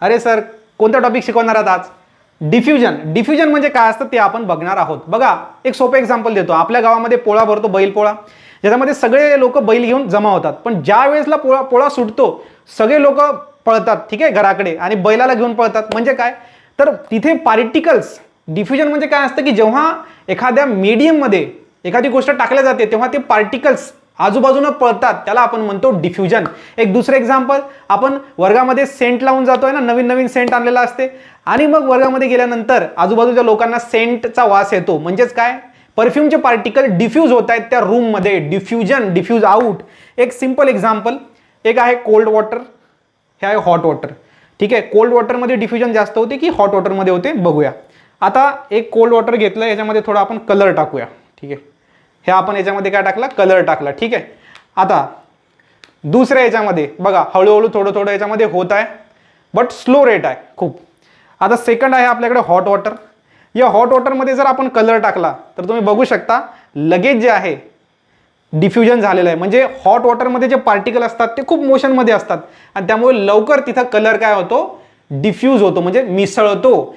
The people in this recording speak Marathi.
अरे सर, कोणता टॉपिक शिकवणार आहात आज? डिफ्युजन. डिफ्युजन म्हणजे काय असतं ते आपण बघणार आहोत. बघा, एक सोपं एक्झाम्पल देतो. आपल्या गावामध्ये पोळा भरतो, बैल पोळा, ज्याच्यामध्ये सगळे लोक बैल घेऊन जमा होतात. पण ज्या वेळेसला पोळा सुटतो, सगळे लोक पळतात, ठीक आहे, घराकडे, आणि बैलाला घेऊन पळतात. म्हणजे काय, तर तिथे पार्टिकल्स. डिफ्युजन म्हणजे काय असतं की जेव्हा एखाद्या मीडियममध्ये एखादी गोष्ट टाकल्या जाते तेव्हा ते पार्टिकल्स आजूबाजूने पळतात, त्याला आपण म्हणतो डिफ्युजन. एक दुसरं एक्झाम्पल, आपण वर्गामध्ये सेंट लावून जातोय ना, नवीन नवीन सेंट आणलेला असते, आणि मग वर्गामध्ये गेल्यानंतर आजूबाजूच्या लोकांना सेंटचा वास येतो. म्हणजेच काय, परफ्यूमचे पार्टिकल डिफ्यूज होत आहेत त्या रूममध्ये. Diffusion, diffuse out. एक सिंपल एक्झाम्पल, एक आहे कोल्ड वॉटर, हे आहे हॉट वॉटर. ठीक आहे, कोल्ड वॉटरमध्ये डिफ्युजन जास्त होते की हॉट वॉटरमध्ये होते बघूया. आता एक कोल्ड वॉटर घेतलं, याच्यामध्ये थोडा आपण कलर टाकूया. ठीक आहे, हे आपण याच्यामध्ये काय टाकला, कलर टाकला. ठीक आहे, आता दुसऱ्या याच्यामध्ये बघा, हळूहळू थोडं थोडं याच्यामध्ये होत आहे, बट स्लो रेट आहे खूप. आता सेकंड आहे आपल्याकडे हॉट वॉटर. या हॉट वॉटरमध्ये जर आपण कलर टाकला तर तुम्ही बघू शकता लगेच जे आहे डिफ्युजन झालेलं आहे. म्हणजे हॉट वॉटरमध्ये जे पार्टिकल असतात ते खूप मोशनमध्ये असतात, आणि त्यामुळे लवकर तिथं कलर काय होतो, डिफ्यूज होतो, म्हणजे मिसळतो.